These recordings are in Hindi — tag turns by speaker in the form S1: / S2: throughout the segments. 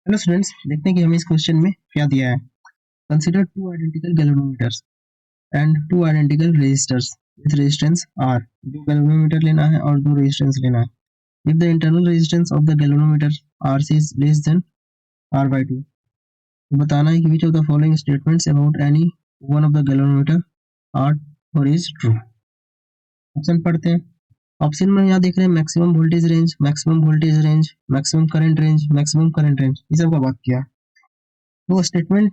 S1: हेलो स्टूडेंट्स, देखते हैं कि हमें इस क्वेश्चन में क्या दिया है। Consider two identical galvanometers and two identical resistors with resistance R. दो गैल्वेनोमीटर लेना है और दो रेजिस्टेंस लेना है। If the internal resistance of the galvanometer R is less than R by two, तो बताना है कि which of the following statements about any one of the galvanometer R और इज ट्रू। ऑप्शन पढ़ते हैं। ऑप्शन में यहाँ देख रहे हैं maximum voltage range, maximum voltage range, maximum current range, maximum current range, ये सब का बात किया। वो स्टेटमेंट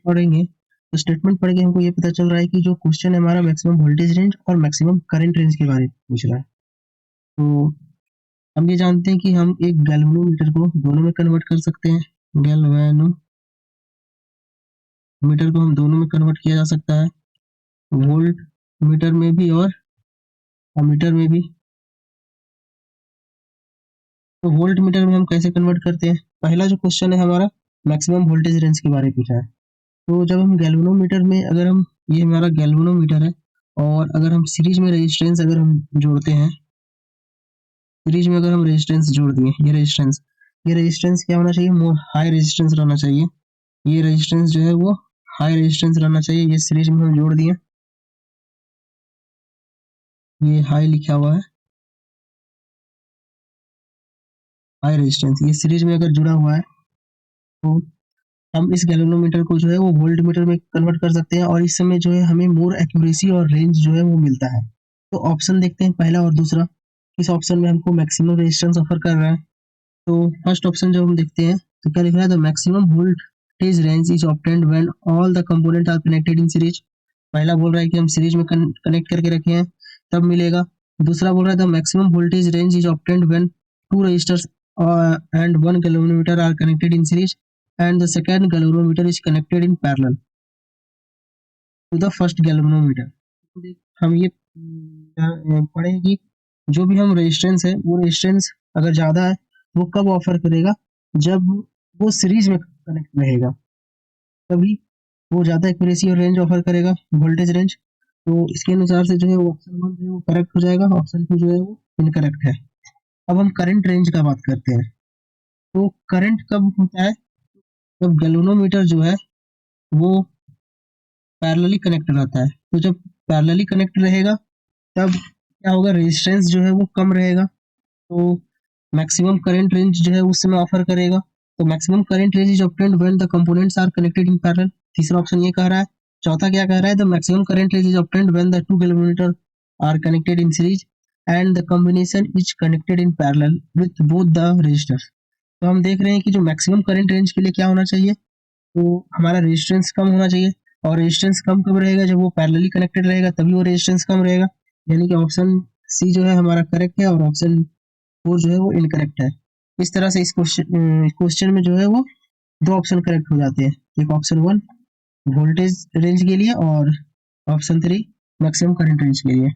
S1: पढ़ेंगे तो स्टेटमेंट पढ़ के हमको ये पता चल रहा है कि जो क्वेश्चन है हमारा मैक्सिमम वोल्टेज रेंज और मैक्सिमम करंट रेंज के बारे में पूछ रहा है। तो हम ये जानते हैं कि हम एक गैल्वेनोमीटर को दोनों में कन्वर्ट कर सकते हैं। गैल्वेनोमीटर को हम दोनों में कन्वर्ट किया जा सकता है, वोल्ट मीटर में भी और अमीटर में भी। तो वोल्ट मीटर में हम कैसे कन्वर्ट करते हैं? पहला जो क्वेश्चन है हमारा मैक्सिमम वोल्टेज रेंज के बारे में पूछा है। तो जब हम गैल्वेनोमीटर में अगर हम ये हमारा गैल्वेनोमीटर है और अगर हम सीरीज में रेजिस्टेंस अगर हम जोड़ते हैं, सीरीज में अगर हम रेजिस्टेंस जोड़ दिए, ये रेजिस्टेंस क्या होना चाहिए? मोर हाई रेजिस्टेंस रहना चाहिए। ये रेजिस्टेंस जो है वो हाई रेजिस्टेंस रहना चाहिए। ये सीरीज में हम जोड़ दिए, ये हाई लिखा हुआ है, हाई रेजिस्टेंस। ये सीरीज में अगर जुड़ा हुआ है तो हम इस गैल्वेनोमीटर को जो है वो वोल्ट मीटर में कन्वर्ट कर सकते हैं और इस समय जो है हमें मोर एक्यूरेसी और रेंज जो है वो मिलता है। तो ऑप्शन देखते हैं पहला और दूसरा। इस ऑप्शन में हमको मैक्सिमम रेजिस्टेंस ऑफर कर रहा है। तो फर्स्ट ऑप्शन जब हम देखते हैं तो क्या लिख रहा है? The maximum voltage range is obtained when all the component are connected in series. पहला बोल रहा है कि हम सीरीज में कनेक्ट करके रखे हैं तब मिलेगा। दूसरा बोल रहा है the maximum voltage range is obtained when two resistors and one galvanometer are connected in series and the second galvanometer is connected in parallel to the first galvanometer. हम ये पढ़ेंगे कि जो भी हम रेजिस्टेंस है वो रेजिस्टेंस अगर ज्यादा है वो कब ऑफर करेगा? जब वो सीरीज में कनेक्ट रहेगा तभी वो ज्यादा एक्यूरेसी और रेंज ऑफर करेगा, वोल्टेज रेंज। तो इसके अनुसार से जो है वो ऑप्शन वन जो है वो करेक्ट हो जाएगा, ऑप्शन टू जो है वो इनकरेक्ट है। अब हम करंट रेंज का बात करते हैं। तो करंट कब होता है? जब गैल्वेनोमीटर जो है वो पैरेलली कनेक्ट रहता है। तो जब पैरेलली कनेक्ट रहेगा तब क्या होगा? रेजिस्टेंस जो है वो कम रहेगा, तो मैक्सिमम करंट रेंज जो है उस समय ऑफर करेगा। तो maximum current range is obtained when the components are connected in parallel. तीसरा ऑप्शन ये कह रहा है। चौथा क्या कह रहा है? The maximum current range is obtained when the two galvanometer are connected in series and the combination is connected in parallel with both the resistors. तो हम देख रहे हैं कि जो मैक्सिमम करंट रेंज के लिए क्या होना चाहिए? तो हमारा रेजिस्टेंस कम होना चाहिए। और रेजिस्टेंस कम कब रहेगा? जब वो पैरेलली कनेक्टेड रहेगा तभी वो रेजिस्टेंस कम रहेगा। यानी कि ऑप्शन सी जो है हमारा करेक्ट है और ऑप्शन फोर जो है वो इनकरेक्ट है। इस तरह से इस क्वेश्चन में जो है वो दो ऑप्शन करेक्ट हो जाते हैं। एक ऑप्शन वन वोल्टेज रेंज के लिए और option three maximum current range के लिए।